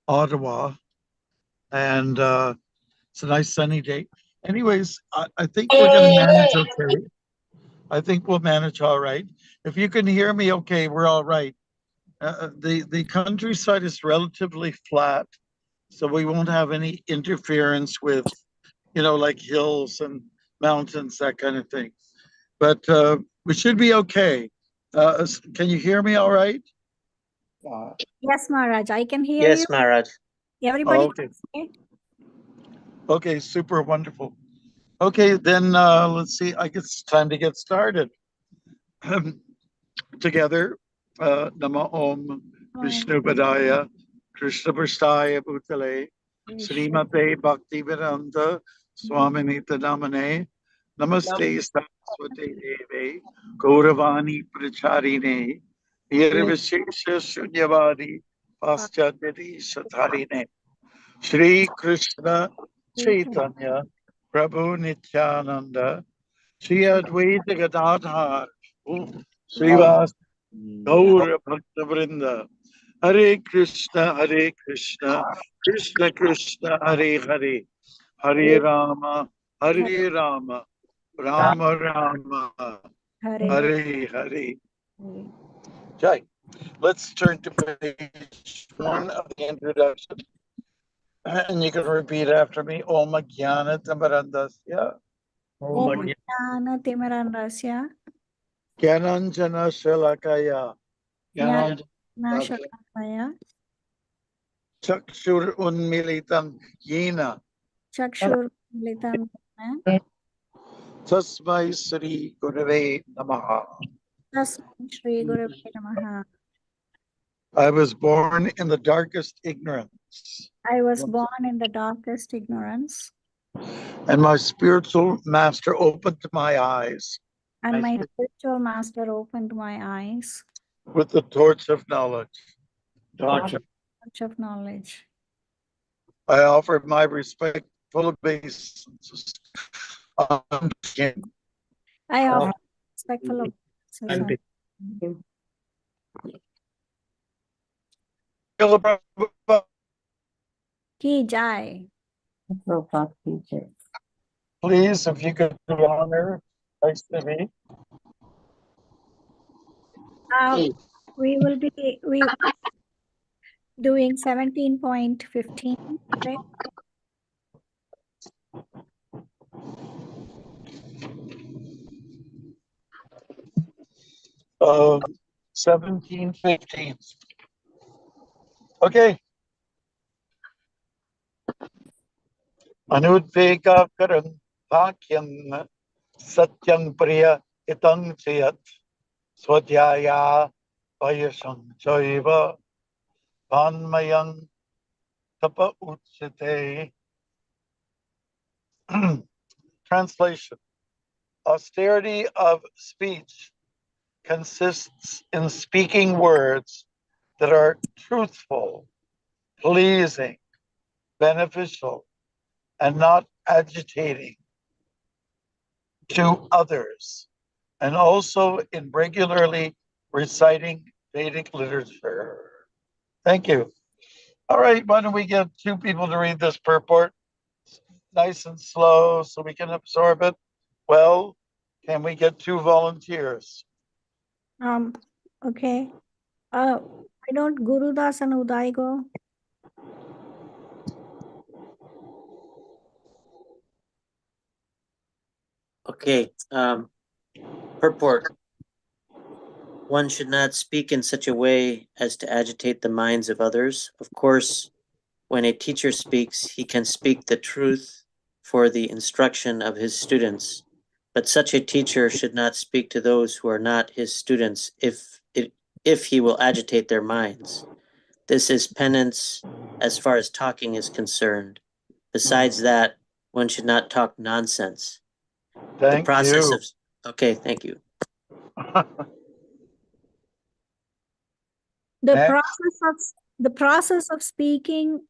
Ottawa, and it's a nice sunny day. Anyways, I think we're going to manage okay. I think we'll manage all right. If you can hear me okay, we're all right. The countryside is relatively flat, so we won't have any interference with, like hills and mountains, that kind of thing. But we should be okay. Can you hear me all right? Yes, Maharaj, I can hear you. Yes, Maharaj. Everybody. Okay. Okay, super wonderful. Okay, then let's see. I guess it's time to get started. Together, Nama Om Vishnu Padaya Krishna Prasthaya Bhutale Srimate Bhaktivedanta Swaminita Namane Namaste Saraswate Deve Gauravani Pracharine Nirvishesha Shunyavadi Paschatya Shatharine Shri Krishna Chaitanya Prabhu Nityananda Shri Advaita Gadadhar Srivas Gaura Bhakta Vrinda Hare Krishna Krishna Krishna Hare Hare Hare Rama Rama Rama Hare Hare. Okay, let's turn to page 1 of the introduction. And you can repeat after me. Om Jnana Tamarandasya. Om Jnana Timirandasya. Gyananjana Shalakaya. Jnana Shalakaya. Chakshur Unmilitam Yena. Chakshur Unmilitam Yena. Tasmai Sri Gurave Namaha. Tasmai Sri Gurave Namaha. I was born in the darkest ignorance. I was born in the darkest ignorance. And my spiritual master opened my eyes. And my spiritual master opened my eyes. With the torch of knowledge. Torch of knowledge. I offer my respectful obeisances unto him. I offer respectful obeisances unto him. Ki Jai. Please, if you could do honor, nice to me. We will be doing 17.15 today. Uh, 17:15. Okay. Anudvega karan bhakyam satyam priya itang chayat swadhyaya vayasam chaiva vanmayang tapa uchite. Translation. Austerity of speech consists in speaking words that are truthful, pleasing, beneficial, and not agitating to others, and also in regularly reciting Vedic literature. Thank you. All right, why don't we get 2 people to read this purport nice and slow so we can absorb it? Well, can we get 2 volunteers? Okay. Why don't Gurudas and Uday go? Okay. Purport. One should not speak in such a way as to agitate the minds of others. Of course, when a teacher speaks, he can speak the truth for the instruction of his students. But such a teacher should not speak to those who are not his students if he will agitate their minds. This is penance as far as talking is concerned. Besides that, one should not talk nonsense. Thank you. Okay, thank you. The process of speaking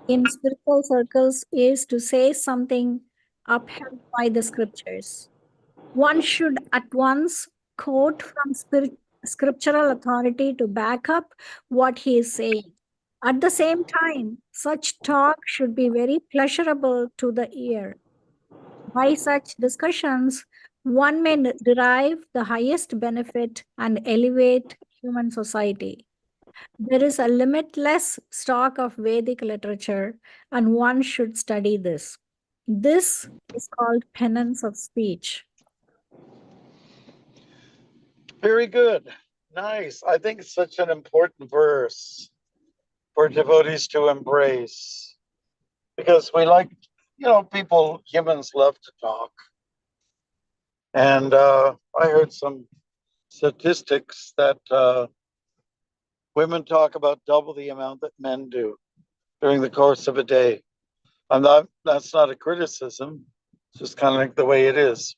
in spiritual circles is to say something upheld by the scriptures. One should at once quote from scriptural authority to back up what he is saying. At the same time, such talk should be very pleasurable to the ear. By such discussions, one may derive the highest benefit and elevate human society. There is a limitless stock of Vedic literature, and one should study this. This is called penance of speech. Very good. Nice. I think it's such an important verse for devotees to embrace because we like, people, humans love to talk. And I heard some statistics that women talk about double the amount that men do during the course of a day. That's not a criticism. It's just kind of like the way it is.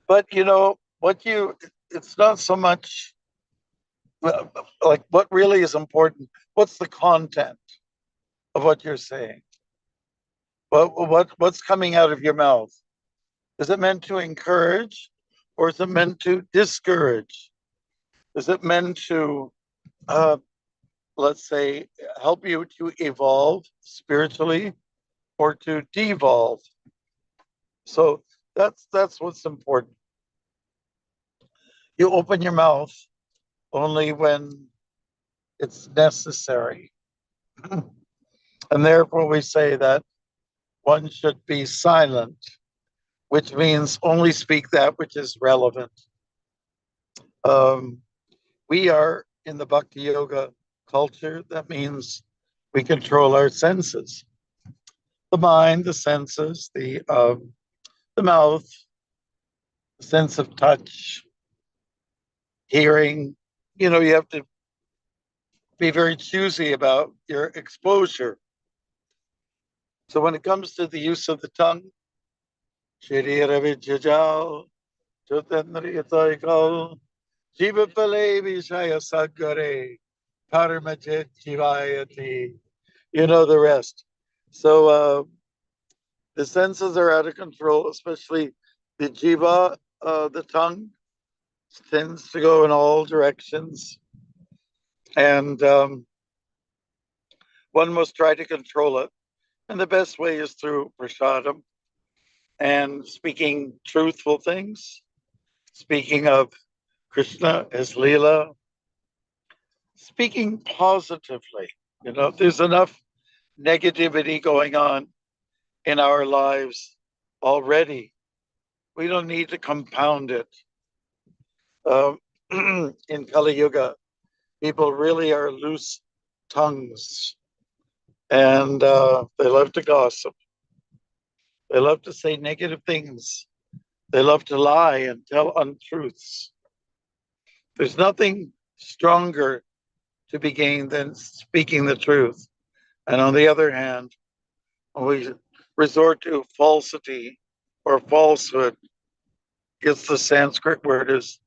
But it's not so much like what really is important. What's the content of what you're saying? What's coming out of your mouth? Is it meant to encourage or is it meant to discourage? Is it meant to, let's say, help you to evolve spiritually or to devolve? So that's what's important. You open your mouth only when it's necessary. And therefore we say that one should be silent, which means only speak that which is relevant. We are in the Bhakti Yoga culture. That means we control our senses, the mind, the senses, the mouth, the sense of touch, hearing. You have to be very choosy about your exposure. So when it comes to the use of the tongue, Sharira Vijajal, Jotendriya Jiva Pale Vishaya Sagare, Paramajit Jivayati. You know the rest. So the senses are out of control, especially the jiva, the tongue, tends to go in all directions. And one must try to control it. And the best way is through prasadam and speaking truthful things, speaking of Krishna, his Leela, speaking positively. There's enough negativity going on in our lives already. We don't need to compound it. In Kali Yuga, people really are loose tongues and they love to gossip. They love to say negative things. They love to lie and tell untruths. There's nothing stronger to be gained than speaking the truth. And on the other hand, when we resort to falsity or falsehood, it's the Sanskrit word is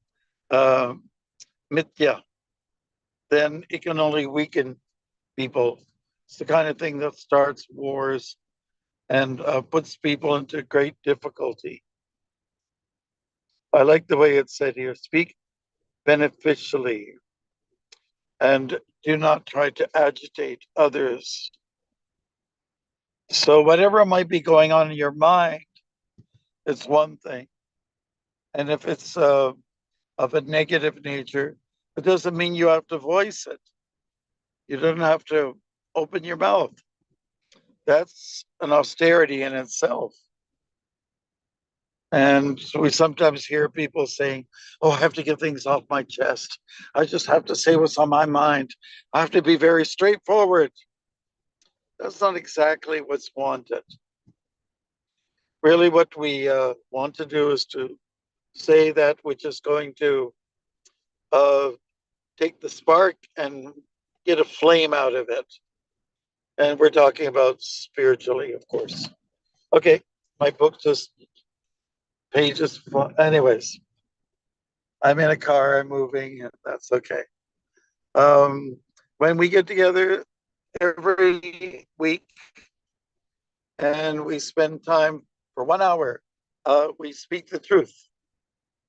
mithya, then it can only weaken people. It's the kind of thing that starts wars and puts people into great difficulty. I like the way it's said here, speak beneficially and do not try to agitate others. So whatever might be going on in your mind, it's one thing. And if it's of a negative nature, it doesn't mean you have to voice it. You don't have to open your mouth. That's an austerity in itself. And we sometimes hear people saying, oh, I have to get things off my chest. I just have to say what's on my mind. I have to be very straightforward. That's not exactly what's wanted. Really, what we want to do is to say that which is going to take the spark and get a flame out of it. And we're talking about spiritually, of course. Okay, my book just pages. Anyways, I'm in a car, I'm moving, and that's okay. When we get together every week and we spend time for 1 hour, we speak the truth.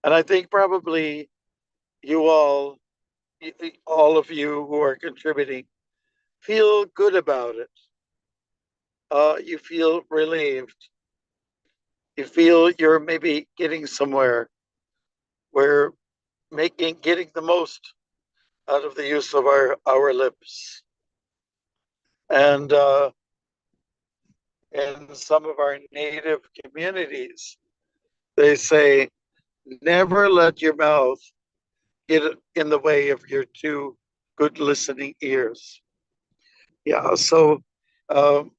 And I think probably you all of you who are contributing feel good about it. You feel relieved. You feel you're maybe getting somewhere where getting the most out of the use of our lips. And in some of our native communities, they say, never let your mouth get in the way of your two good listening ears. Yeah, so um,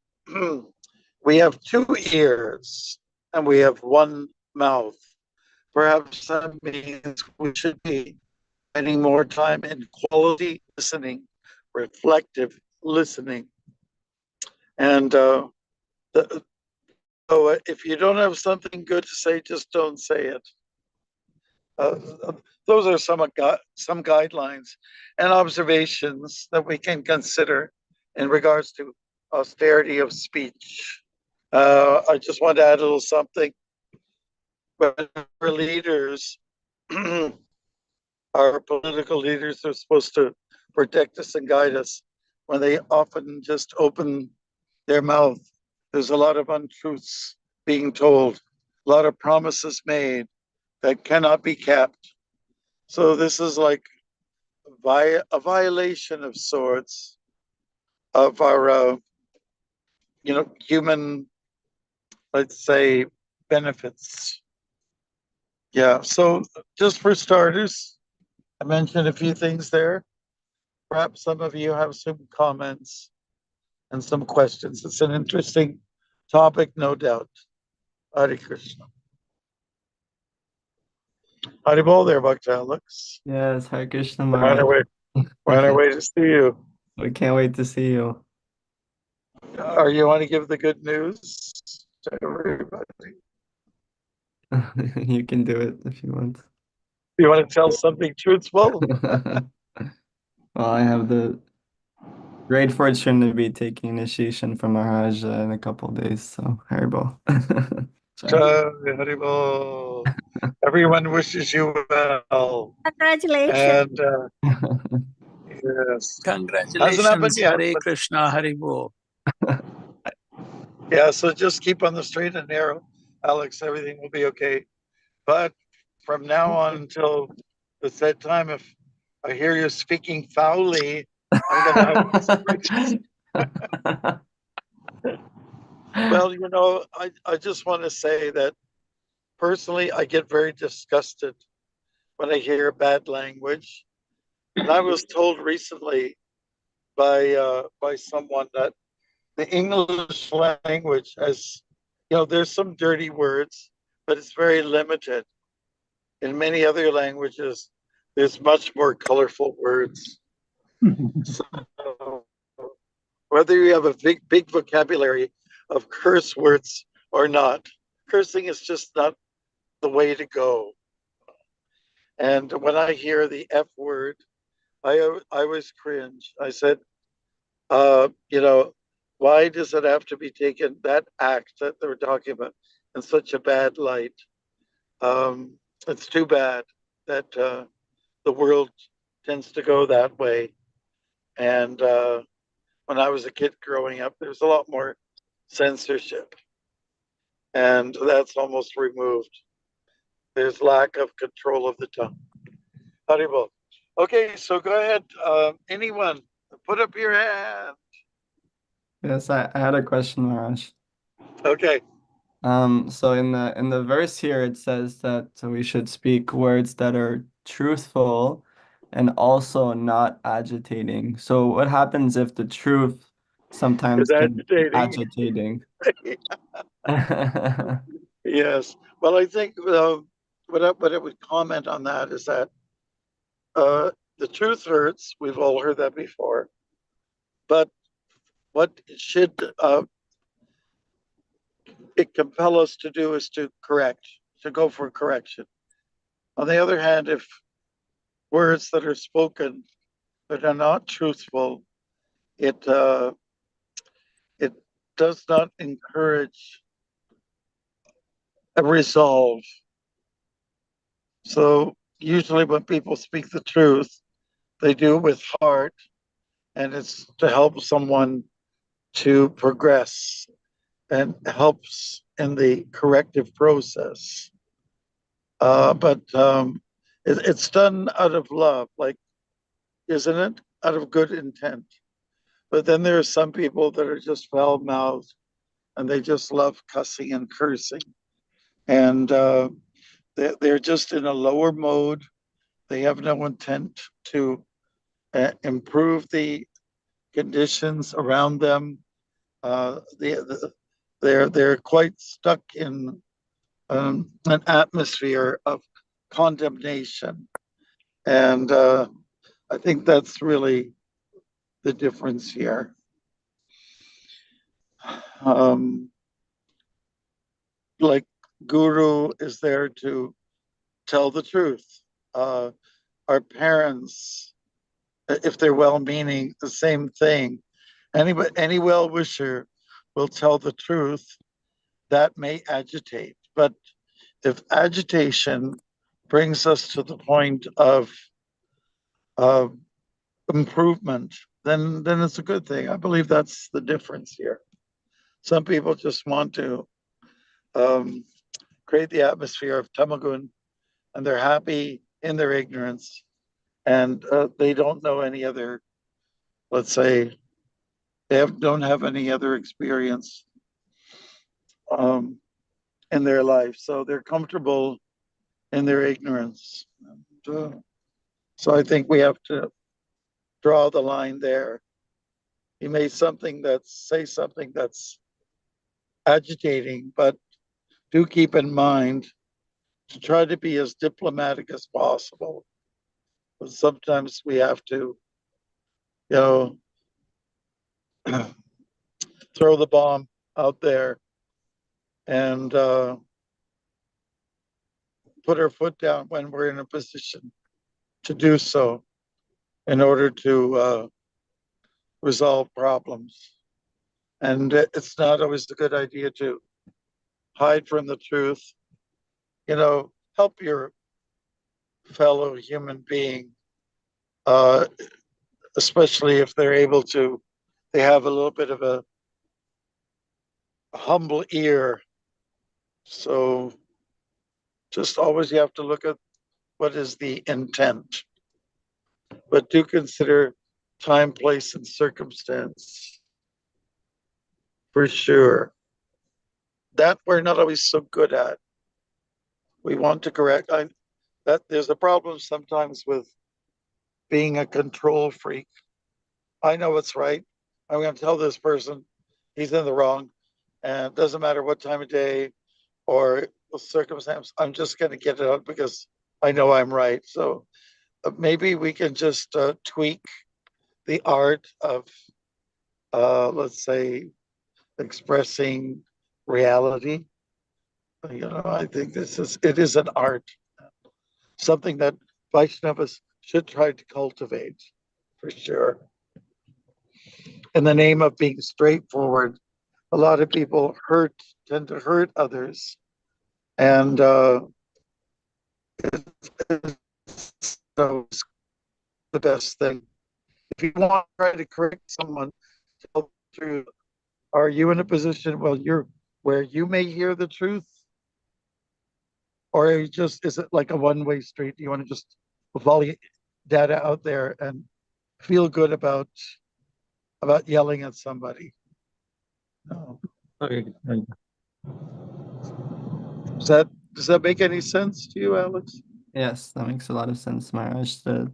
we have two ears and we have one mouth. Perhaps that means we should be spending more time in quality listening, reflective listening. And so if you don't have something good to say, just don't say it. Uh, those are some guidelines and observations that we can consider in regards to austerity of speech. I just want to add a little something. But our leaders, our political leaders, are supposed to protect us and guide us. When they often just open their mouth, there's a lot of untruths being told, a lot of promises made that cannot be kept. So this is like a violation of sorts of our, human, let's say, benefits. Yeah. So just for starters, I mentioned a few things there. Perhaps some of you have some comments and some questions. It's an interesting topic, no doubt. Hare Krishna. Haribol there, Bhakti Alex. Yes, Hare Krishna We're on our Maharaj. way. We're on our way to see you. We can't wait to see you. Are you want to give the good news to everybody? You can do it if you want. You want to tell something truthful? Well, I have the great fortune to be taking initiation from Maharaj in a couple of days, so Haribol. Haribol. Everyone wishes you well. Congratulations. And yes. Congratulations, Hasn't happened yet, Hare but Krishna, Hare Bo. yeah, so just keep on the straight and narrow, Alex. Everything will be okay. But from now on until the said time, if I hear you speaking foully, I'm going to have consequences. Well, I just want to say that personally, I get very disgusted when I hear bad language. And I was told recently by someone that the English language has, there's some dirty words, but it's very limited. In many other languages, there's much more colorful words. So whether you have a big vocabulary of curse words or not, cursing is just not the way to go. And when I hear the F word, I always cringe. I said, why does it have to be taken, that act that they're talking about, in such a bad light? It's too bad that the world tends to go that way. And when I was a kid growing up, there's a lot more censorship, and that's almost removed. There's lack of control of the tongue. Haribol. Okay, so go ahead. Anyone, put up your hand. Yes, I had a question, Maharaj. Okay. So in the verse here, it says that we should speak words that are truthful and also not agitating. So what happens if the truth sometimes Is can be agitating. agitating? Yes. Well, I think what I would comment on that is that the truth hurts. We've all heard that before. But what should it compel us to do is to go for correction. On the other hand, if words that are spoken that are not truthful, it does not encourage a resolve. So usually when people speak the truth, they do it with heart, and it's to help someone to progress and helps in the corrective process. But it's done out of love, like, isn't it? Out of good intent. But then there are some people that are just foul mouthed and they just love cussing and cursing. And they're just in a lower mode. They have no intent to improve the conditions around them. They're quite stuck in an atmosphere of condemnation, and I think that's really the difference here. Like, Guru is there to tell the truth. Our parents, if they're well-meaning, the same thing. Any well-wisher will tell the truth. That may agitate, but if agitation brings us to the point of improvement, then it's a good thing. I believe that's the difference here. Some people just want to create the atmosphere of tamagun, and they're happy in their ignorance, and they don't know any other, let's say, don't have any other experience in their life, so they're comfortable in their ignorance. And, so I think we have to draw the line there. He made say something that's agitating, but do keep in mind to try to be as diplomatic as possible. But sometimes we have to, you know, throw the bomb out there and put our foot down when we're in a position to do so in order to resolve problems. And it's not always a good idea to hide from the truth. Help your fellow human being, especially if they're able to, they have a little bit of a humble ear. So just always you have to look at what is the intent, but do consider time, place, and circumstance for sure. That we're not always so good at. We want to correct. That there's a problem sometimes with being a control freak. I know what's right. I'm going to tell this person he's in the wrong, and it doesn't matter what time of day or the circumstance. I'm just going to get it out because I know I'm right. So maybe we can just tweak the art of, let's say, expressing reality. I think it is an art, something that Vaishnavas should try to cultivate for sure. In the name of being straightforward, a lot of people tend to hurt others, and it's the best thing. If you want to try to correct someone, tell the truth. Are you in a position where you may hear the truth, or is it like a one-way street? Do you want to just volley data out there and feel good about yelling at somebody? No. Okay. Does that make any sense to you, Alex? Yes, that makes a lot of sense, Maharaj. The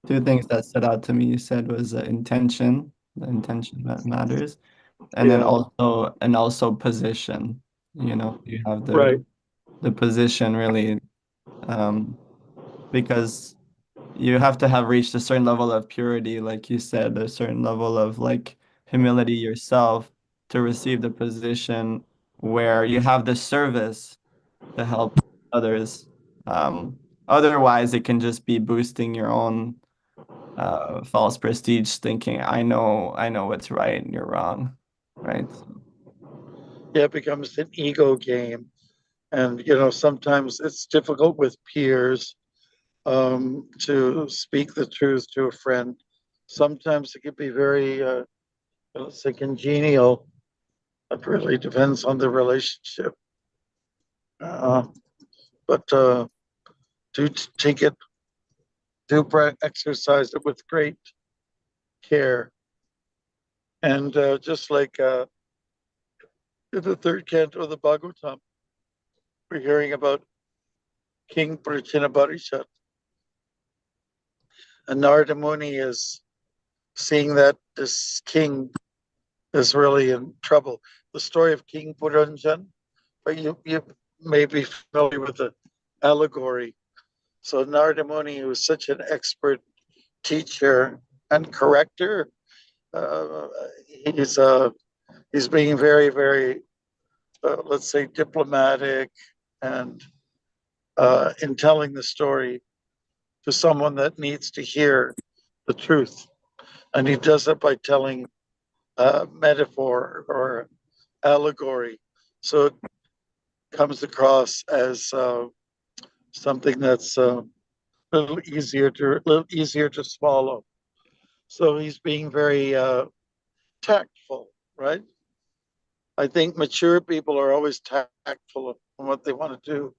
two things that stood out to me you said was intention, the intention that matters, and then Yeah. also position. You have Right. the position really, because you have to have reached a certain level of purity, like you said, a certain level of like humility yourself to receive the position where you have the service to help others. Otherwise, it can just be boosting your own false prestige, thinking I know what's right and you're wrong, right? Yeah, it becomes an ego game, and sometimes it's difficult with peers to speak the truth to a friend. sometimes it can be very, let's say, congenial. It really depends on the relationship. But do take it, exercise it with great care. And just like in the third canto of the Bhagavatam, we're hearing about King Prachinabarishat. And Narada Muni is seeing that this king is really in trouble. The story of King Puranjan, but you may be familiar with the allegory. So Narada Muni, who is such an expert teacher and corrector, he's being very, very, let's say, diplomatic and in telling the story to someone that needs to hear the truth. And he does it by telling metaphor or allegory. So it comes across as something that's a little easier to swallow. So he's being very tactful, right? I think mature people are always tactful in what they want to do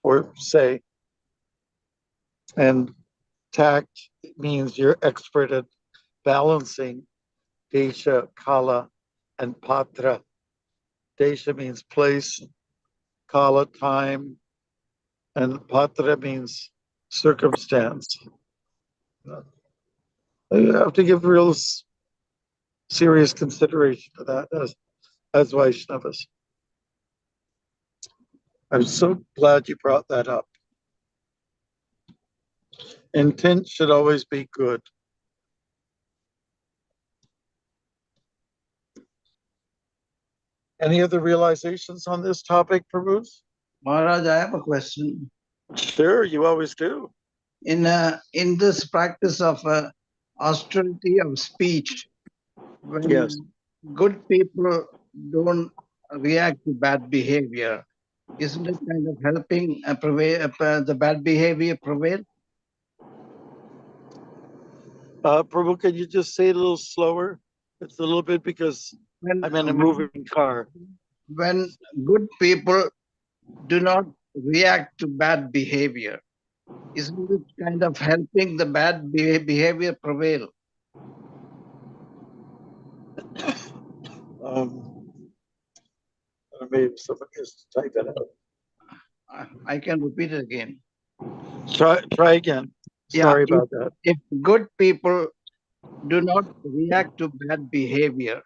or say. And tact means you're expert at balancing desha, kala, and patra. Desha means place, kala, time, and patra means circumstance. You have to give real serious consideration to that as Vaishnavas. I'm so glad you brought that up. Intent should always be good. Any other realizations on this topic, Prabhu? Maharaj, I have a question. Sure, you always do. In this practice of austerity of speech, when Yes. good people don't react to bad behavior, isn't it kind of helping the bad behavior prevail? Prabhu, can you just say it a little slower? It's a little bit because I'm in a moving car. When good people do not react to bad behavior, isn't it kind of helping the bad behavior prevail? Maybe somebody has to type that out. I can repeat it again. Try again. Sorry about that. If good people do not react to bad behavior,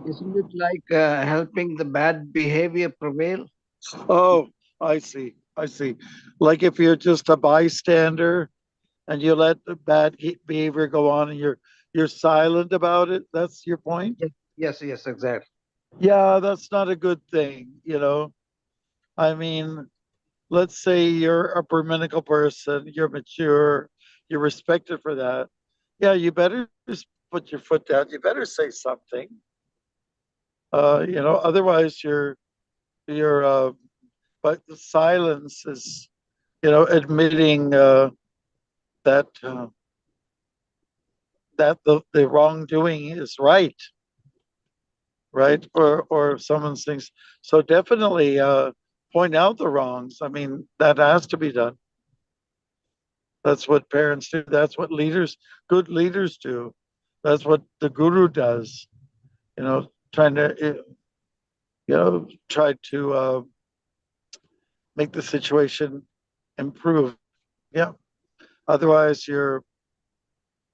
isn't it like helping the bad behavior prevail? Oh, I see. Like if you're just a bystander and you let the bad behavior go on and you're silent about it, that's your point? Yes, exactly. Yeah, that's not a good thing, you know. I mean, let's say you're a Brahminical person, you're mature, you're respected for that. Yeah, you better just put your foot down. You better say something. Otherwise but the silence is, admitting that the wrongdoing is right, or someone's things. So definitely point out the wrongs. I mean, that has to be done. That's what parents do. That's what good leaders do. That's what the guru does. Trying to, try to make the situation improve. Yeah. Otherwise, you're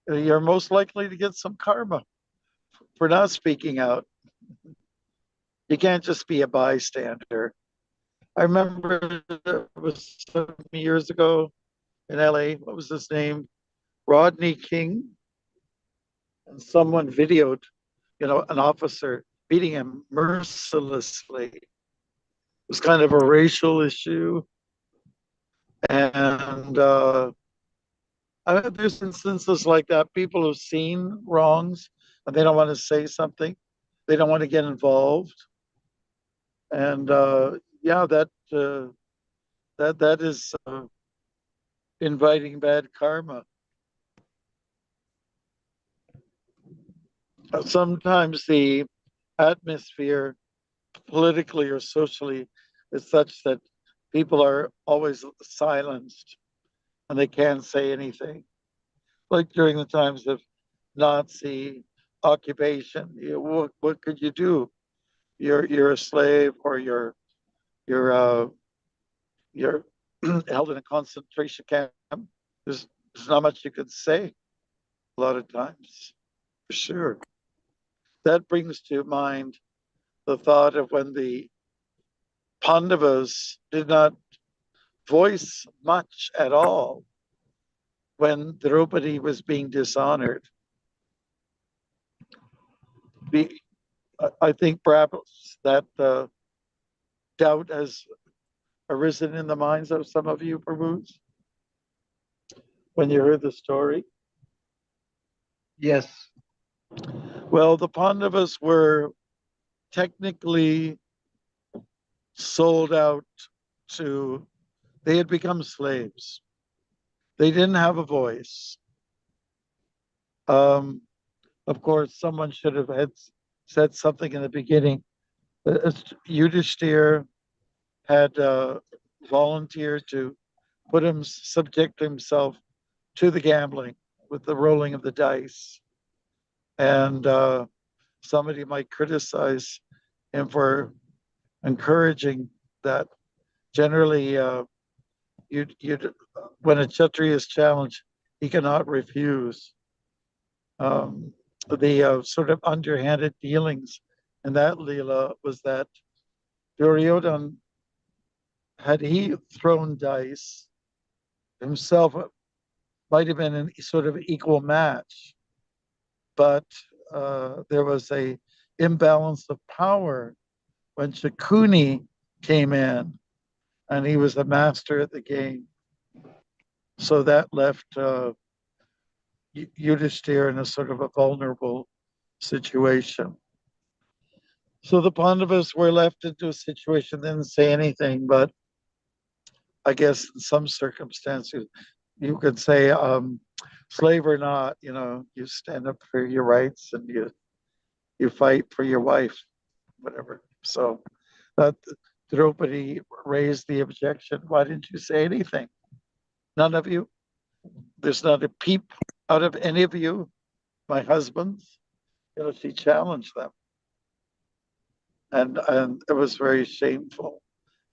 most likely to get some karma for not speaking out. You can't just be a bystander. I remember it was some years ago in LA. What was his name? Rodney King. And someone videoed, an officer beating him mercilessly. It was kind of a racial issue. And there's instances like that. People have seen wrongs and they don't want to say something. They don't want to get involved. And that is inviting bad karma. Sometimes the atmosphere, politically or socially, is such that people are always silenced and they can't say anything. Like during the times of Nazi occupation, what could you do? You're a slave, or you're you're held in a concentration camp. There's not much you could say a lot of times, for sure. That brings to mind the thought of when the Pandavas did not voice much at all when Draupadi was being dishonored. I think perhaps that doubt has arisen in the minds of some of you, Prabhus, when you heard the story. Yes. Well, the Pandavas were technically sold out to, they had become slaves. They didn't have a voice. Of course, someone should have had said something in the beginning. Yudhishthir had volunteered to subject himself to the gambling with the rolling of the dice. And somebody might criticize him for encouraging that. Generally, when a Kshatriya is challenged, he cannot refuse. The sort of underhanded dealings in that Leela was that Duryodhana, had he thrown dice himself, might have been a sort of equal match, but there was a imbalance of power when Shakuni came in, and he was a master at the game. So that left Yudhishthir in a sort of a vulnerable situation. So the Pandavas were left into a situation, didn't say anything, but I guess in some circumstances, you could say, slave or not, you stand up for your rights and you fight for your wife, whatever. So that Draupadi raised the objection. Why didn't you say anything? None of you? There's not a peep out of any of you, my husbands? She challenged them. And it was very shameful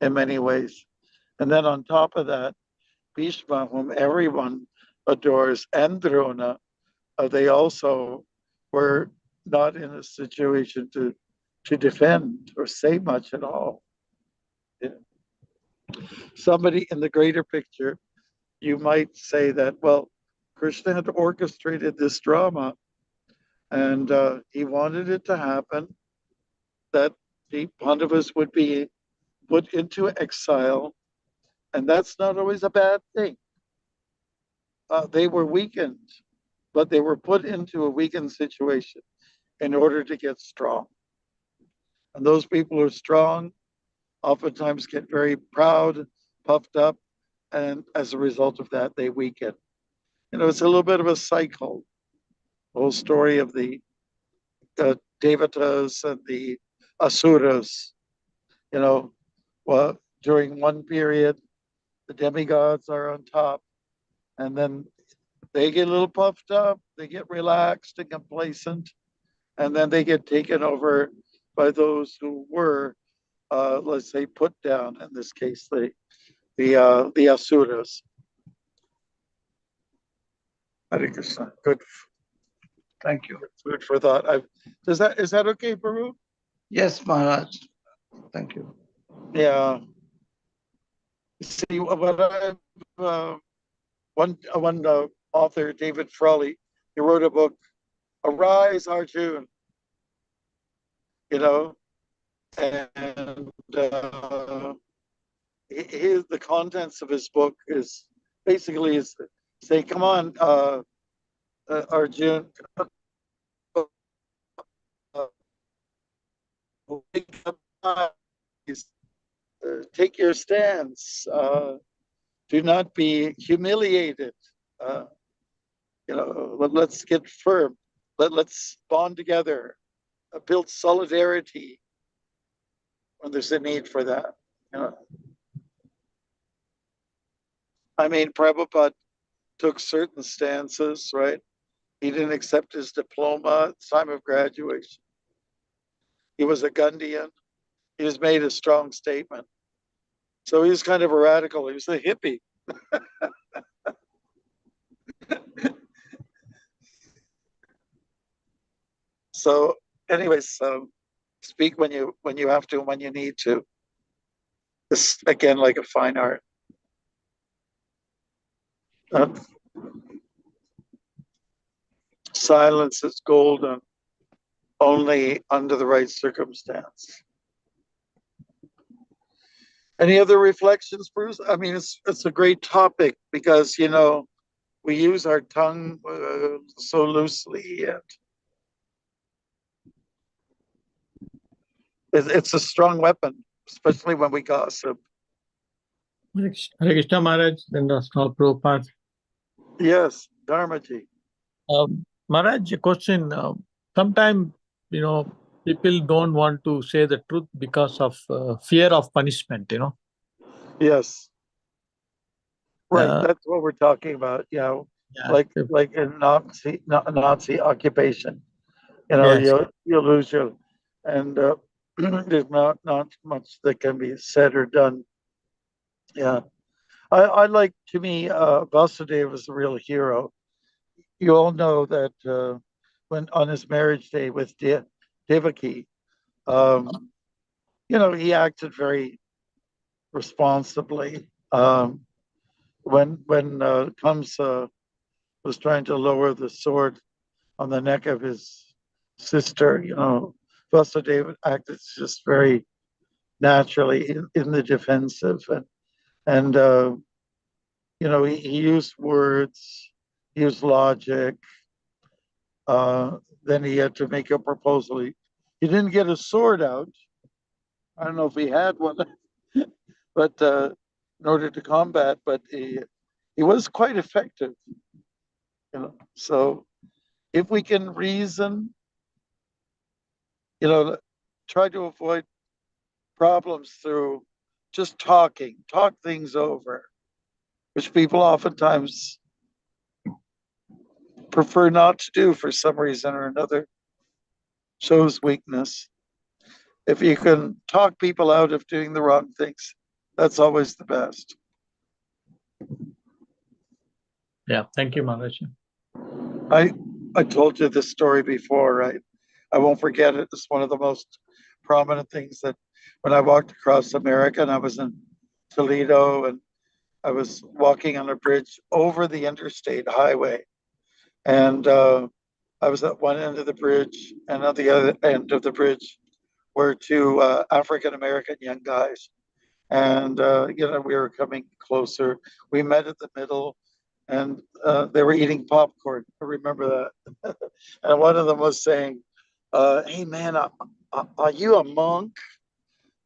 in many ways. And then on top of that, Bhishma, whom everyone adores, and Drona, they also were not in a situation to defend or say much at all. Yeah. Somebody in the greater picture, you might say that, well, Krishna had orchestrated this drama, and he wanted it to happen, that the Pandavas would be put into exile, and that's not always a bad thing. They were weakened, but they were put into a weakened situation in order to get strong. And those people who are strong oftentimes get very proud, puffed up, and as a result of that, they weaken. It's a little bit of a cycle. The whole story of the Devatas and the Asuras. Well, during one period, the demigods are on top, and then they get a little puffed up, they get relaxed and complacent, and then they get taken over by those who were, let's say, put down. In this case, the Asuras. Hare Krishna. Good. Thank you. Food for thought. Is that okay, Baru? Yes, Maharaj. Thank you. Yeah. See, what one author, David Frawley, he wrote a book, Arise, Arjun. And the contents of his book is basically say, come on, Arjun, wake up, take your stance. Do not be humiliated. Let's get firm. let's bond together, build solidarity when there's a need for that. You know? I mean, Prabhupada took certain stances, right? He didn't accept his diploma at the time of graduation. He was a Gandhian. He just made a strong statement. So he was kind of a radical. He was a hippie. So, anyways, speak when you have to, when you need to. It's again like a fine art. Silence is golden only under the right circumstance. Any other reflections, Bruce? I mean, it's a great topic because, you know, we use our tongue so loosely, and it's a strong weapon, especially when we gossip. Hare Krishna Maharaj, then the small Prabhupada. Yes, Dharmaji. Maharaj, a question. Sometimes, you know, people don't want to say the truth because of fear of punishment, you know. Yes. Right, Uh, that's what we're talking about. Yeah, Yeah. like in Nazi occupation, you know, Yes. you lose your, and there's not much that can be said or done. Yeah, I like, to me, Vasudeva was a real hero. You all know that when on his marriage day with Devaki, you know, he acted very responsibly. When Kamsa was trying to lower the sword on the neck of his sister, you know, Vasudeva acted just very naturally in the defensive, and you know, he used words, he used logic. Then he had to make a proposal. He didn't get a sword out. I don't know if he had one, but in order to combat, but he was quite effective. You know, so if we can reason, you know, try to avoid problems through just talk things over, which people oftentimes prefer not to do for some reason or another, shows weakness. If you can talk people out of doing the wrong things, that's always the best. Yeah. Thank you, Maharaj. I told you this story before, right? I won't forget it. It's one of the most prominent things that when I walked across America, and I was in Toledo, and I was walking on a bridge over the interstate highway, and I was at one end of the bridge, and at the other end of the bridge were two African American young guys, and you know, we were coming closer. We met at the middle, and they were eating popcorn. I remember that. And one of them was saying, "Hey man, are you a monk?"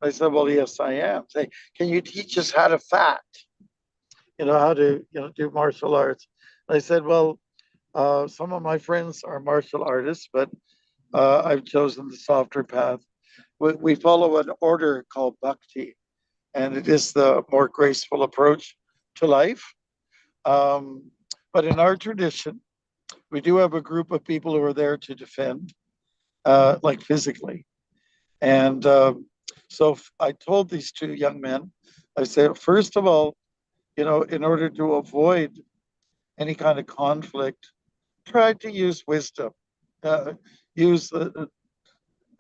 I said, "Well, yes, I am." Say, "Can you teach us how to fat? You know, how to, you know, do martial arts?" I said, "Well, some of my friends are martial artists, but I've chosen the softer path. We follow an order called Bhakti, and it is the more graceful approach to life. But in our tradition, we do have a group of people who are there to defend, like physically. And so I told these two young men, I said, first of all, you know, in order to avoid any kind of conflict, try to use wisdom. Use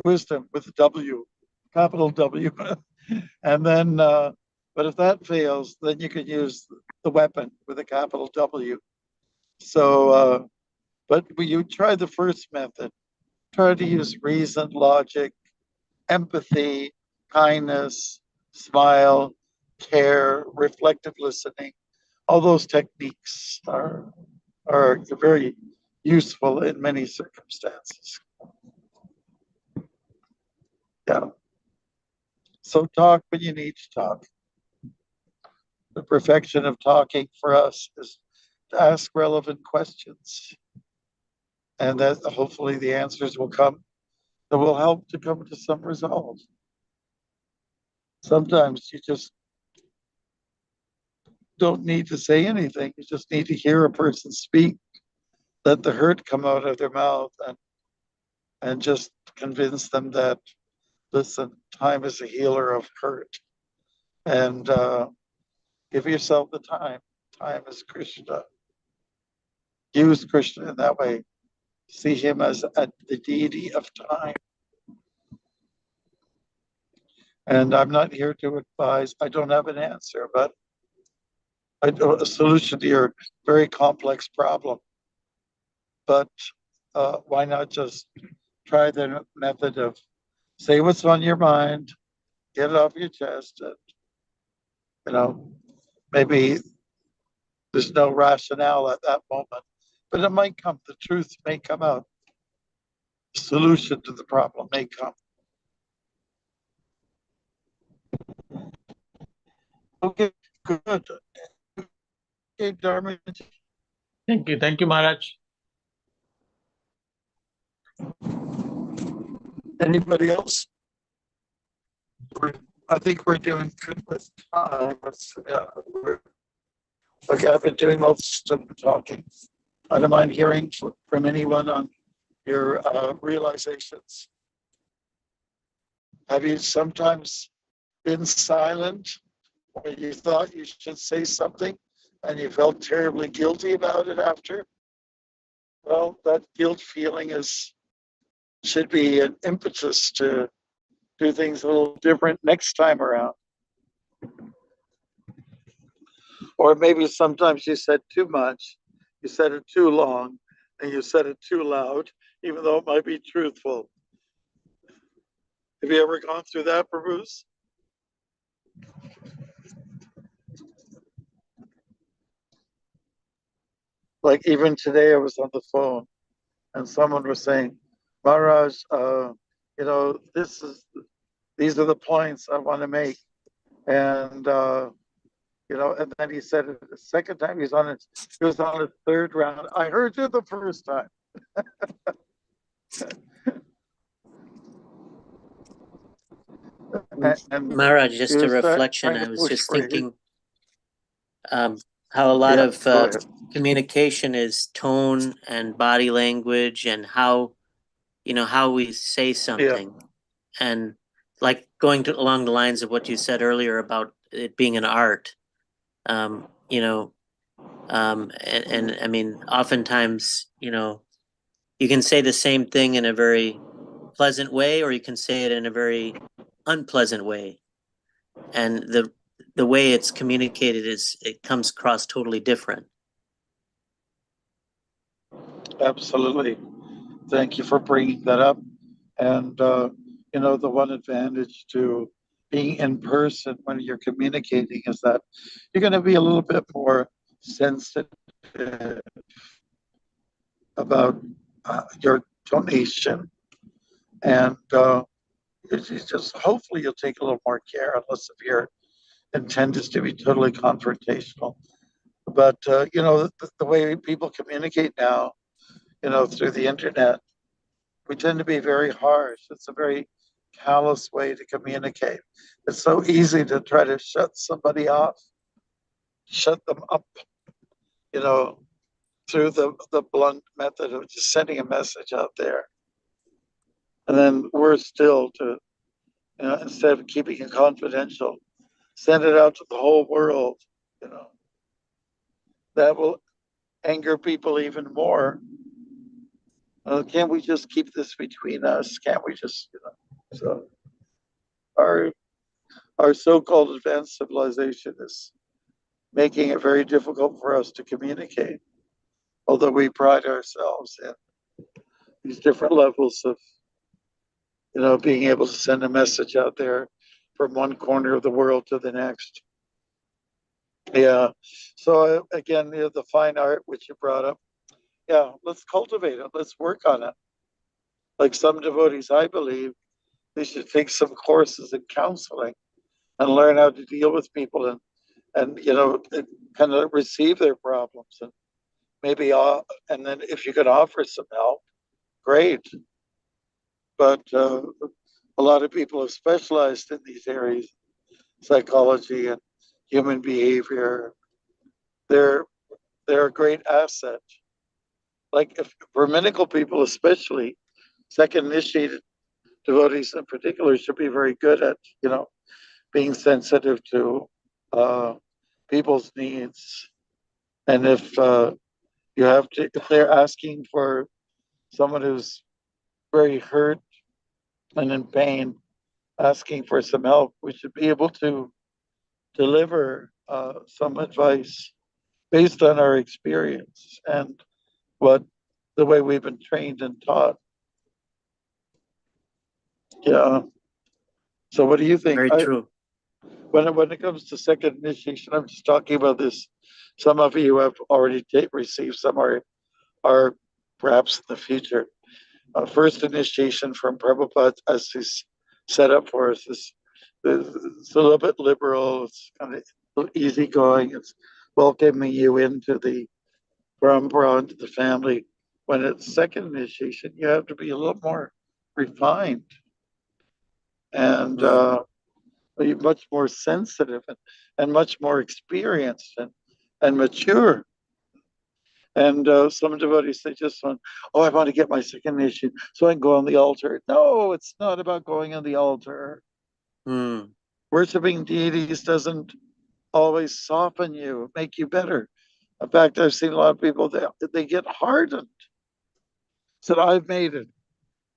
wisdom with a W, capital W. And then, but if that fails, then you can use the weapon with a capital W. So, but you try the first method, try to use reason, logic, empathy, kindness, smile, care, reflective listening. All those techniques are very useful in many circumstances. Yeah. So talk when you need to talk. The perfection of talking for us is to ask relevant questions. and that hopefully the answers will come that will help to come to some results. Sometimes you just don't need to say anything. You just need to hear a person speak, let the hurt come out of their mouth, and just convince them that, listen, time is a healer of hurt. And give yourself the time. Time is Krishna. Use Krishna in that way. See him as the deity of time. And I'm not here to advise. I don't have an answer, but I know a solution to your very complex problem. But why not just try the method of say what's on your mind, get it off your chest, and maybe there's no rationale at that moment, but it might come. The truth may come out. The solution to the problem may come. Okay, good. Okay, Dharma. Thank you, Maharaj. Anybody else? I think we're doing good with time. Okay, I've been doing most of the talking. I don't mind hearing from anyone on your realizations. Have you sometimes been silent or you thought you should say something and you felt terribly guilty about it after? Well, that guilt feeling should be an impetus to do things a little different next time around. Or maybe sometimes you said too much, you said it too long, and you said it too loud, even though it might be truthful. Have you ever gone through that, Bruce? Like even today, I was on the phone, and someone was saying, "Maharaj, these are the points I want to make," and and then he said it the second time. He was on his third round. I heard you the first time. And Maharaj, just a he was reflection. trying I to was push just for it. thinking how a lot Yeah, of go ahead. communication is tone and body language and how we say something. And like along the lines of what you said earlier about it being an art, and I mean, oftentimes, you can say the same thing in a very pleasant way, or you can say it in a very unpleasant way. And the way it's communicated it comes across totally different. Absolutely. Thank you for bringing that up. And, the one advantage to being in person when you're communicating is that you're going to be a little bit more sensitive about your tonation. And it's just hopefully you'll take a little more care, unless if your intent is to be totally confrontational. But, the way people communicate now, through the internet, we tend to be very harsh. It's a very callous way to communicate. It's so easy to try to shut somebody off, shut them up, through the blunt method of just sending a message out there. And then worse still, to instead of keeping it confidential, send it out to the whole world. That will anger people even more. Can't we just keep this between us? Can't we just, so our so-called advanced civilization is making it very difficult for us to communicate, although we pride ourselves in these different levels of, being able to send a message out there from one corner of the world to the next. Yeah. So again, the fine art, which you brought up, yeah, let's cultivate it. Let's work on it. Like some devotees, I believe, they should take some courses in counseling and learn how to deal with people and kind of receive their problems, and maybe and then if you can offer some help, great. But a lot of people have specialized in these areas, psychology and human behavior. They're a great asset. Like if Brahminical people, especially second initiated devotees in particular, should be very good at being sensitive to people's needs. And if if they're asking for someone who's very hurt and in pain, asking for some help, we should be able to deliver some advice based on our experience and what the way we've been trained and taught. Yeah. So what do you think? Very true. When it comes to second initiation, I'm just talking about this. Some of you have already received, some are perhaps in the future. First initiation from Prabhupada, as he's set up for us, it's a little bit liberal. It's kind of easygoing. It's welcoming you into the parampara, into the family. When it's second initiation, you have to be a little more refined and be much more sensitive and much more experienced and mature. And some devotees, they just want, oh, I want to get my second initiation so I can go on the altar. No, it's not about going on the altar. Worshipping deities doesn't always soften you, make you better. In fact, I've seen a lot of people, they get hardened. Said, I've made it.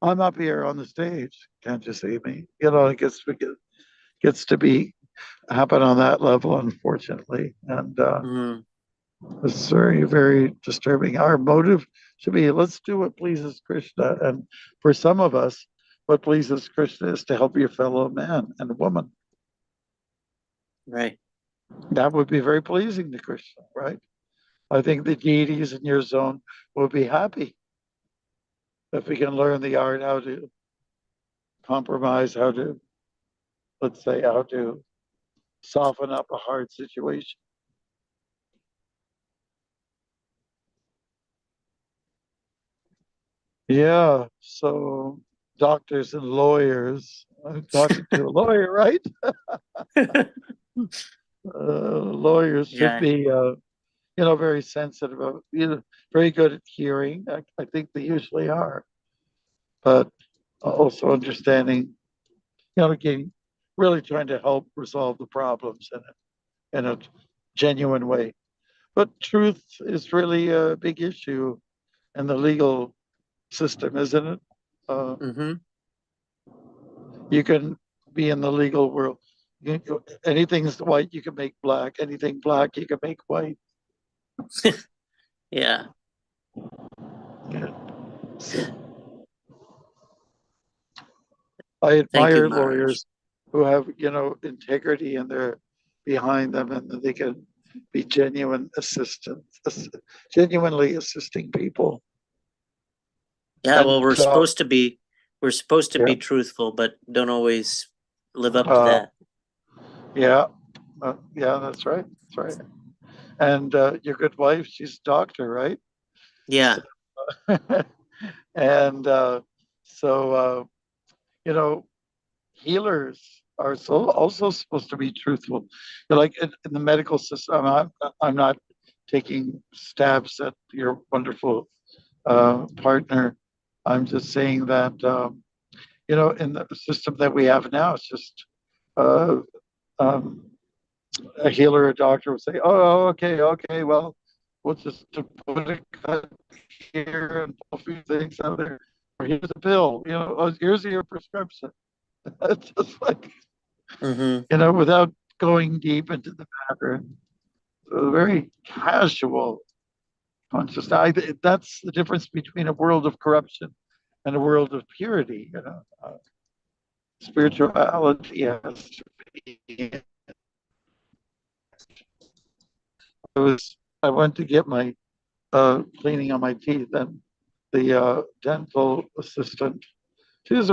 I'm up here on the stage. Can't you see me? It gets to be happen on that level, unfortunately. And it's very, very disturbing. Our motive should be, let's do what pleases Krishna. And for some of us, what pleases Krishna is to help your fellow man and woman. Right. That would be very pleasing to Krishna, right? I think the deities in your zone will be happy if we can learn the art how to compromise, how to soften up a hard situation. Yeah, so doctors and lawyers. I'm talking to a lawyer, right? Lawyers should be, very sensitive, very good at hearing. I think they usually are, but also understanding, getting, really trying to help resolve the problems in a genuine way. But truth is really a big issue in the legal system, isn't it? You can be in the legal world. Anything's white, you can make black. Anything black, you can make white. Yeah. So, I admire lawyers who have, integrity and they're behind them and they can be genuinely assisting people. Yeah, well, we're supposed to be truthful, but don't always live up to that. Yeah, that's right. That's right. And your good wife, she's a doctor, right? Yeah. And so, healers are also supposed to be truthful. Like in the medical system, I'm not taking stabs at your wonderful partner. I'm just saying that, in the system that we have now, it's just a healer, a doctor would say, oh, okay, well, we'll just put a cut here and a few things out there. Or here's a pill, here's your prescription. It's just like, without going deep into the matter, very casual consciousness. That's the difference between a world of corruption and a world of purity. Spirituality has to be. I went to get my cleaning on my teeth, and the dental assistant, she was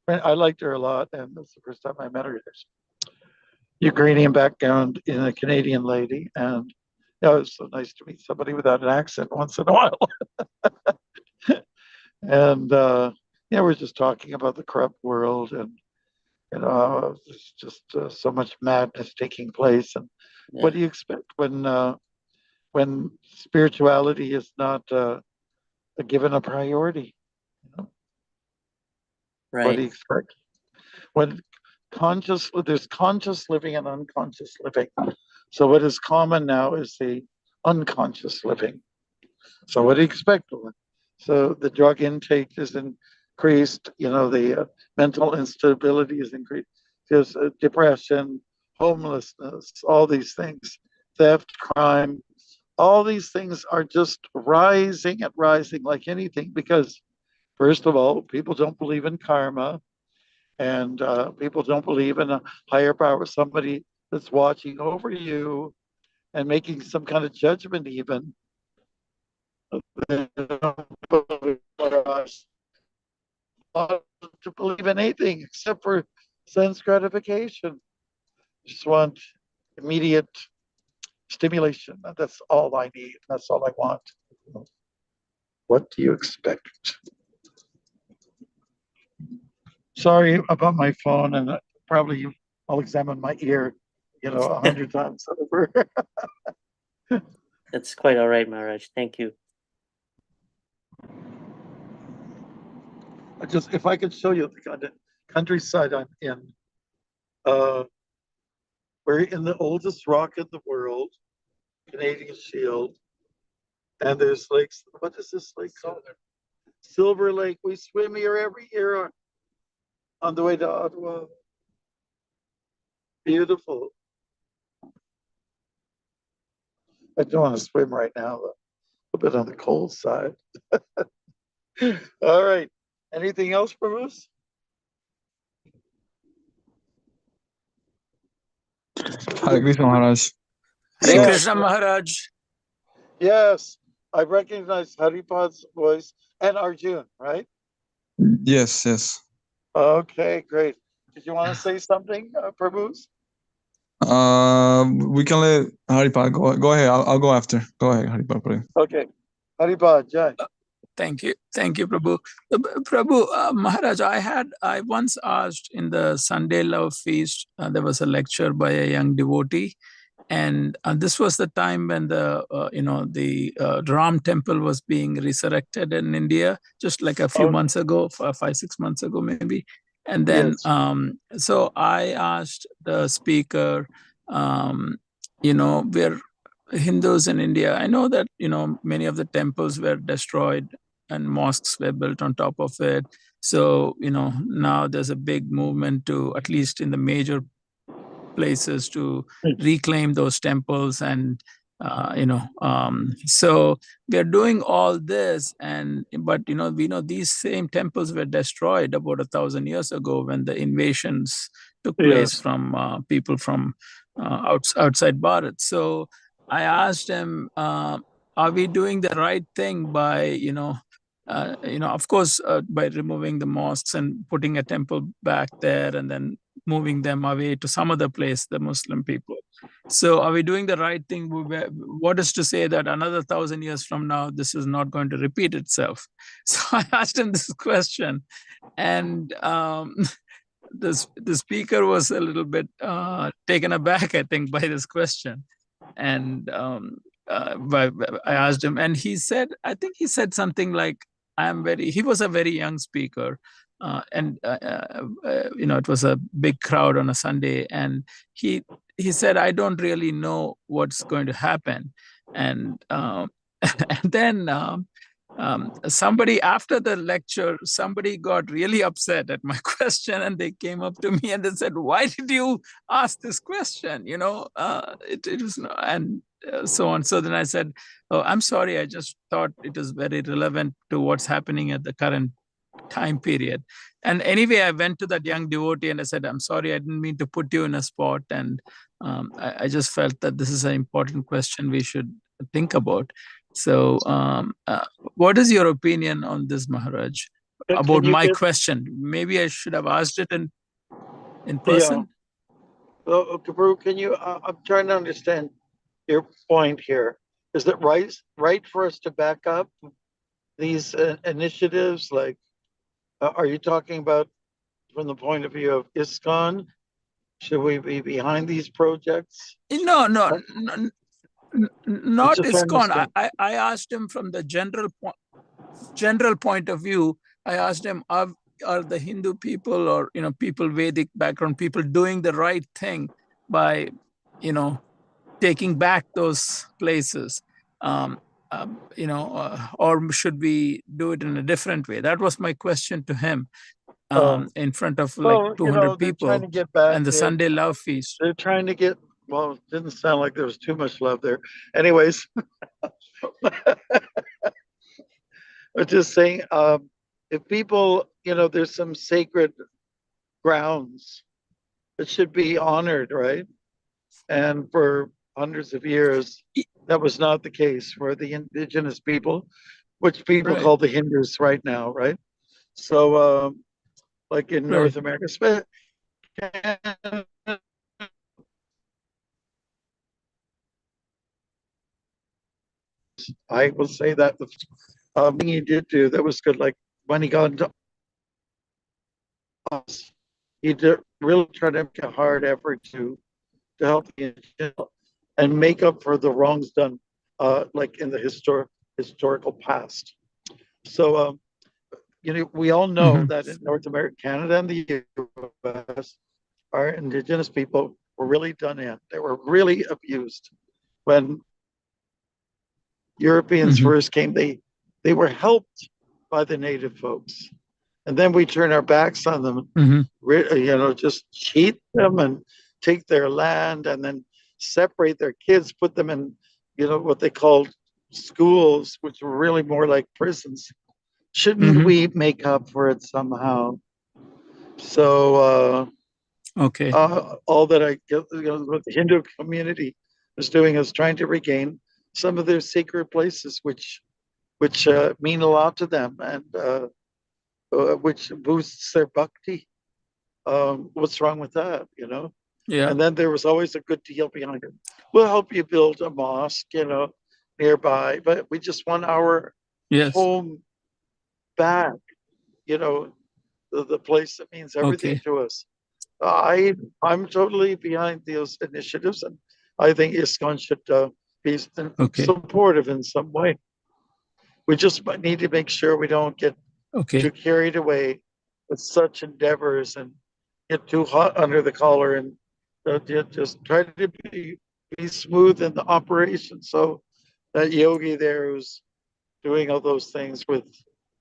I liked her a lot, and that's the first time I met her. There's Ukrainian background in a Canadian lady, and it was so nice to meet somebody without an accent once in a while. And yeah, we're just talking about the corrupt world, and there's just so much madness taking place. And what Yeah. do you expect when spirituality is not given a priority? You know? What do you Right. expect when there's conscious living and unconscious living? So what is common now is the unconscious living. So what do you expect? So the drug intake is increased, the mental instability is increased. There's depression, homelessness, all these things, theft, crime, all these things are just rising and rising like anything because, first of all, people don't believe in karma, and people don't believe in a higher power, somebody that's watching over you and making some kind of judgment even. They don't believe to believe in anything except for sense gratification. Just want immediate stimulation. That's all I need. That's all I want. What do you expect? Sorry about my phone, and probably I'll examine my ear, 100 times over. That's quite all right, Maharaj. Thank you. Just if I could show you the kind of countryside I'm in. We're in the oldest rock in the world, Canadian Shield, and there's lakes. What is this lake called? Silver Lake. We swim here every year on the way to Ottawa. Beautiful. I don't want to swim right now, though. A bit on the cold side. All right. Anything else, Bruce? Hare Krishna Maharaj. Hare Yeah. Krishna Maharaj. Yes. I recognize Haripad's voice and Arjun, right? Yes, yes. Okay, great. Did you want to say something, Prabhus? We can let Haripal go ahead. I'll go after. Go ahead, Haripal, please. Okay. Haripad, Jai. Thank you, Prabhu. Prabhu, Maharaj, I once asked in the Sunday Love Feast. There was a lecture by a young devotee, and this was the time when the Ram temple was being resurrected in India, just like a few months ago, 5-6 months ago, maybe. And then, Yes. so I asked the speaker, we're Hindus in India. I know that, many of the temples were destroyed and mosques were built on top of it. So, now there's a big movement to, at least in the major places, to reclaim those temples. And, so we're doing all this. But we know these same temples were destroyed about 1,000 years ago when the invasions took place from people from outside Bharat. So I asked him, are we doing the right thing by, of course, by removing the mosques and putting a temple back there and then moving them away to some other place, the Muslim people. So are we doing the right thing? What is to say that another 1,000 years from now, this is not going to repeat itself? So I asked him this question, and the speaker was a little bit taken aback, I think, by this question. And I asked him, and he said, I think he said something like, he was a very young speaker. It was a big crowd on a Sunday, and he said, I don't really know what's going to happen. And and then somebody, after the lecture, somebody got really upset at my question, and they came up to me and they said, why did you ask this question? It was no, and so on. So then I said, oh, I'm sorry, I just thought it is very relevant to what's happening at the current time period. And anyway, I went to that young devotee and I said, I'm sorry, I didn't mean to put you in a spot. And I just felt that this is an important question we should think about. So what is your opinion on this, Maharaj, about my question? Maybe I should have asked it in person. Yeah. Kabru, can you, I'm trying to understand your point here. Is it right for us to back up these initiatives? Like, are you talking about from the point of view of ISKCON? Should we be behind these projects? No, Uh, not just trying to ISKCON. understand. I asked him from the general point of view. I asked him, are the Hindu people, or people Vedic background people, doing the right thing by taking back those places, or should we do it in a different way? That was my question to him, in front of like Well, 200 they're trying people to get back. and the Sunday Love Feast. They're trying to get. Well, it didn't sound like there was too much love there. Anyways, I'm just saying, if people, there's some sacred grounds that should be honored, right? And for hundreds of years, that was not the case for the indigenous people, which people Right. call the Hindus right now, right? So, like in Right. North America, I will say that the thing he did do that was good, like when he got into us, he did really try to make a hard effort to help the indigenous and make up for the wrongs done, like in the historical past. So, we all know that in North America, Canada, and the U.S., our indigenous people were really done in. They were really abused when Europeans first came. They were helped by the native folks, and then we turn our backs on them. Just cheat them and take their land, and then separate their kids, put them in, what they called schools, which were really more like prisons. Shouldn't we make up for it somehow? So, Okay. all that what the Hindu community is doing is trying to regain some of their sacred places, which mean a lot to them, and which boosts their bhakti. What's wrong with that, Yeah. And then there was always a good deal behind it. We'll help you build a mosque, nearby, but we just want our home back, the place that means everything to us. I'm totally behind those initiatives, and I think ISKCON should be supportive in some way. We just need to make sure we don't get too carried away with such endeavors and get too hot under the collar, and just try to be smooth in the operation. So that yogi there who's doing all those things with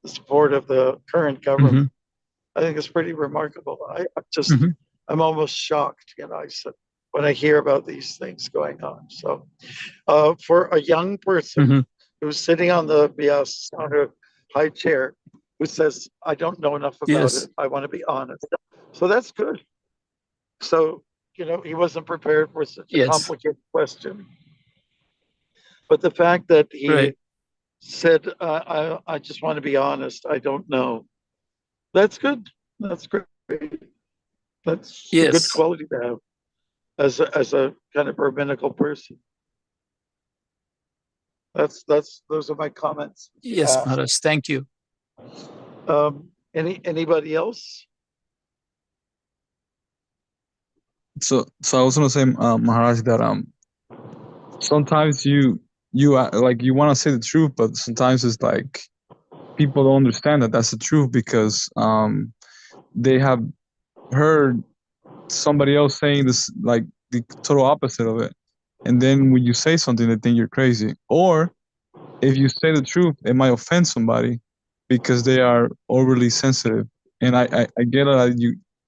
the support of the current government, I think it's pretty remarkable. I'm almost shocked, when I hear about these things going on. So, for a young person who's sitting on a high chair, who says, "I don't know enough about it. I want to be honest." So that's good. So, he wasn't prepared for such a complicated question. But the fact that he said, I just want to be honest, I don't know. That's good. That's great. That's a good quality to have as a kind of rabbinical person. Those are my comments. Yes, Maharaj. Thank you. Anybody else? So I was gonna say, Maharaj, that sometimes you like you want to say the truth, but sometimes it's like people don't understand that that's the truth because they have heard somebody else saying this, like the total opposite of it, and then when you say something, they think you're crazy. Or if you say the truth, it might offend somebody because they are overly sensitive. And I get it.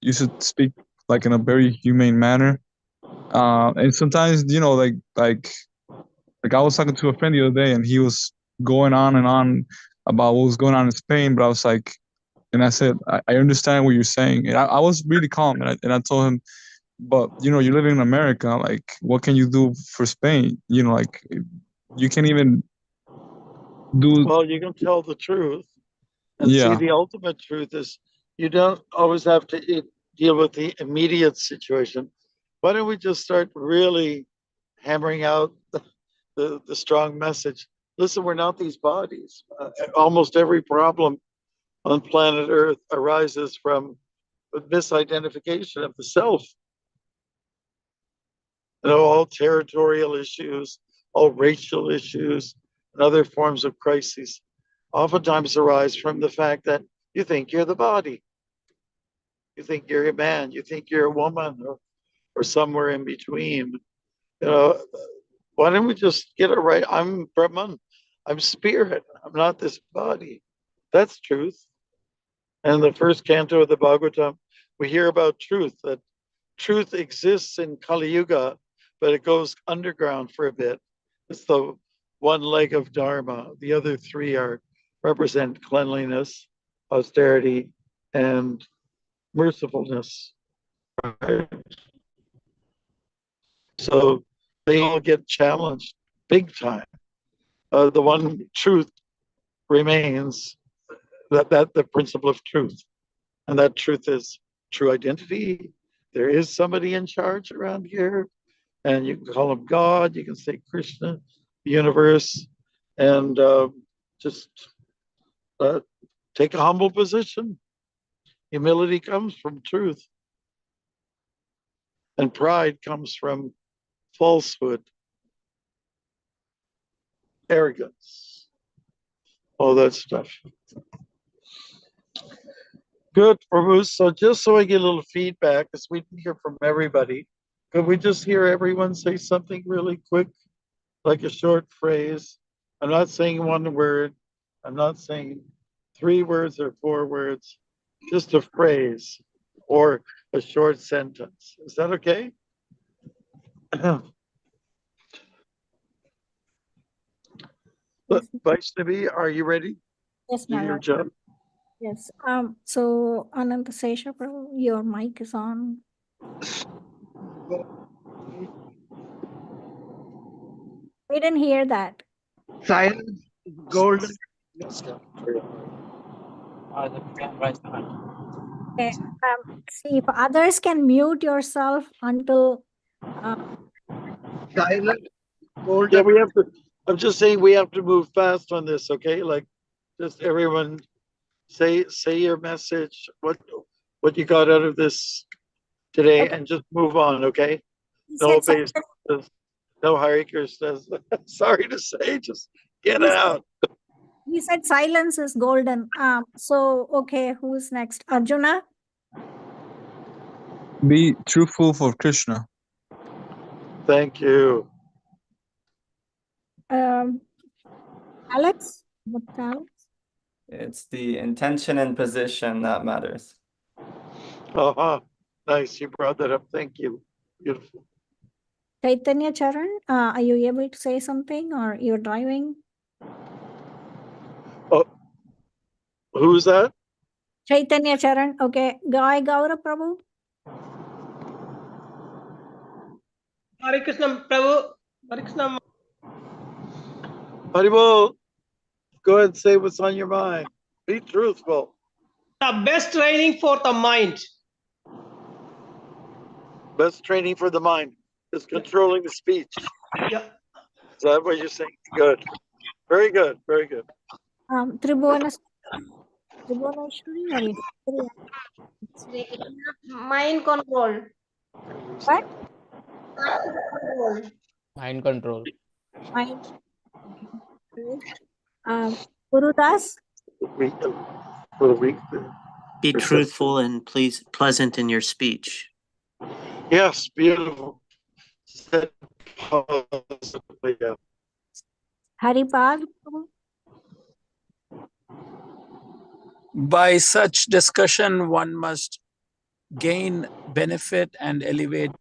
You should speak like in a very humane manner. And sometimes, like I was talking to a friend the other day, and he was going on and on about what was going on in Spain. But I was like, and I said, I understand what you're saying. And I was really calm, and I told him, but you're living in America. Like, what can you do for Spain? Like, you can't even do. Well, you can tell the truth, and see, the ultimate truth is you don't always have to deal with the immediate situation. Why don't we just start really hammering out the strong message listen, we're not these bodies. Almost every problem on planet Earth arises from the misidentification of the self. All territorial issues, all racial issues, and other forms of crises oftentimes arise from the fact that you think you're the body. You think you're a man, you think you're a woman, or somewhere in between. Why don't we just get it right? I'm Brahman, I'm spirit, I'm not this body. That's truth. And the first canto of the Bhagavatam, we hear about truth, that truth exists in Kali Yuga, but it goes underground for a bit. It's the one leg of Dharma. The other three represent cleanliness, austerity, and mercifulness. Right? So they all get challenged big time. The one truth remains, that the principle of truth. And that truth is true identity. There is somebody in charge around here, and you can call him God, you can say Krishna, the universe, and just take a humble position. Humility comes from truth, and pride comes from falsehood, arrogance, all that stuff. Good, Prabhu. So just so I get a little feedback, because we didn't hear from everybody, could we just hear everyone say something really quick, like a short phrase? I'm not saying one word. I'm not saying 3 words or 4 words, just a phrase or a short sentence. Is that okay? Vaishnavi, are you ready? Yes, Do your Maharaj. job. Yes. So Anantasesha Prabhu, your mic is on. We didn't hear that. Silence is golden. Okay. See, if others can mute yourself until Silence is Yeah, golden. we have to. I'm just saying we have to move fast on this, okay? Like, just everyone say your message, what you got out of this today, Okay. and just move on, okay? he No said base, no Hare Krishnas. Sorry to say, just get He said- out. he said silence is golden. So okay, who's next? Arjuna? Be truthful for Krishna. Thank you. Alex? What Alex? It's the intention and position that matters. Uh-huh. Nice, you brought that up. Thank you. Beautiful. Chaitanya Charan, are you able to say something or you're driving? Oh, who's that? Chaitanya Charan, okay. Gai Gaura Prabhu? Hare Krishna, Prabhu. Hare Krishna. Haribol, go ahead and say what's on your mind. Be truthful. The best training for the mind. Best training for the mind is controlling the speech. Yeah. Is that what you're saying? Good. Very good. Very good. Tribhuvaneshwari or Mind control. what? Mind control. Mind. Gurudas? For the week. Be truthful and pleasant in your speech. Yes, beautiful. Said positively, yeah. Haripal Prabhu? By such discussion, one must gain benefit and elevate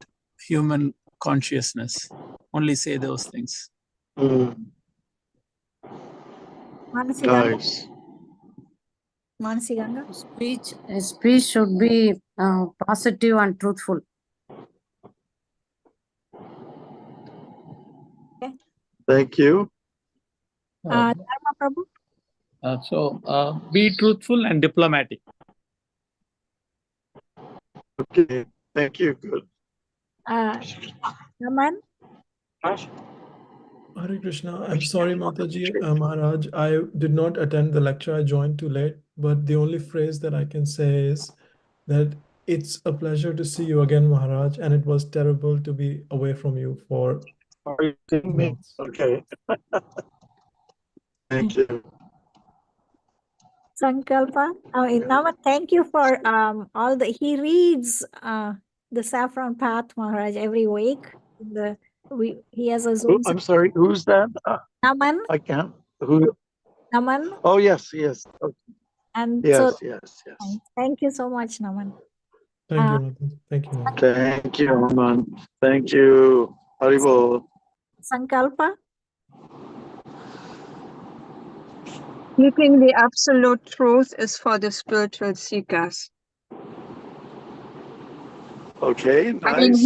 human consciousness. Only say those things. Manasi Ganga? Nice. Manasi Ganga? Speech should be positive and truthful. Thank you. Dharma Prabhu? So be truthful and diplomatic. Okay. Thank you. Good. Raman? Hare Krishna. I'm sorry, Mataji, Maharaj. I did not attend the lecture. I joined too late. But the only phrase that I can say is that it's a pleasure to see you again, Maharaj, and it was terrible to be away from you for Are you seeing me? months. Okay. Thank you. Sankalpa. Naman, thank you for all the. He reads the Saffron Path, Maharaj, every week. He has a Zoom. I'm sorry, who's that? Naman. I can't. Who? Naman. Oh, yes, yes. Okay. And Yes, so, yes. thank you so much, Naman. Thank you, Mataji. Thank you, Maharaj. Thank you, Aman. Thank you. Haribol. Sankalpa. Speaking the absolute truth is for the spiritual seekers. Okay, I mean, nice.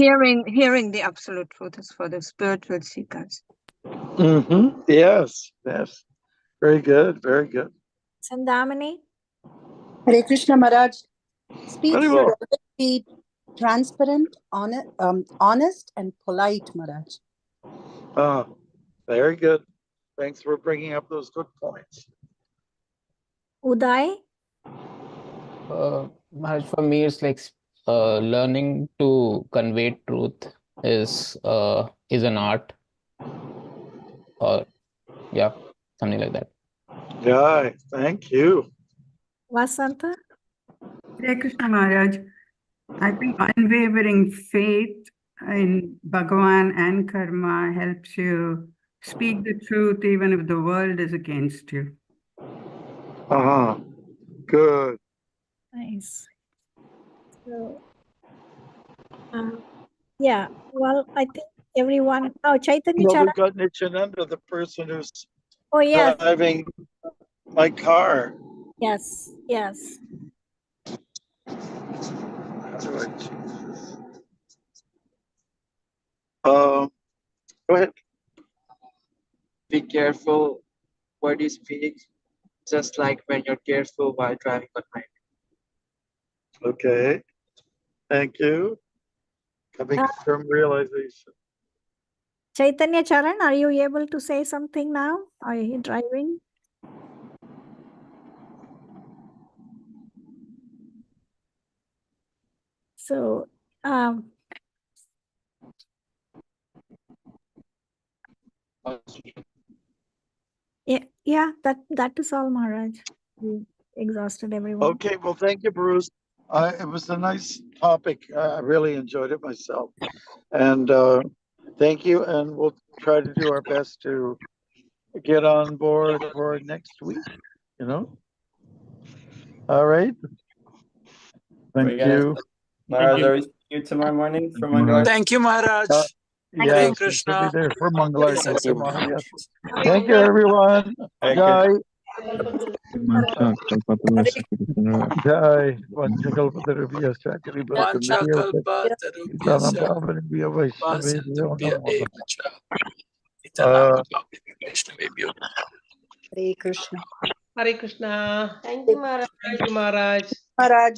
hearing the absolute truth is for the spiritual seekers. Mm-hmm. Yes, yes. Very good, very good. Sandamini. Hare Krishna Maharaj. Speech should Haribol. always be transparent, honest, and polite, Maharaj. Very good. Thanks for bringing up those good points. Uday. Maharaj, for me, it's like learning to convey truth is an art, or yeah, something like that. Yeah, thank you. Vasanta. Hare Krishna Maharaj. I think unwavering faith in Bhagavan and karma helps you speak the truth even if the world is against you. Good. Nice. So, yeah, well, I think everyone. Oh, Chaitanya Well, Chara. we've got Nityananda, the person who's Oh, yes. driving my car. Yes, yes. How do I change this? Go ahead. Be careful what you speak, just like when you're careful while driving on highway. Okay. Thank you. Coming from realization. Chaitanya Charan, are you able to say something now? Are you driving? So, yeah, that is all, Maharaj. We exhausted everyone. Okay, well, thank you, Bruce. It was a nice topic. I really enjoyed it myself. And thank you. And we'll try to do our best to get on board for next week, All right. Thank you. Maharaj, are we seeing you tomorrow morning for Mangalarti? Thank you, Maharaj. Hare Yes, we Krishna. should be there for Mangalarti Thank you. tomorrow. Yes. Thank you, everyone. Jai. Jai. Vanchakalpatarubhya Sakaribhya Vaishnavebhyo Namo. Hare Krishna. Hare Krishna. Thank you, Maharaj. Thank you, Maharaj. Maharaj.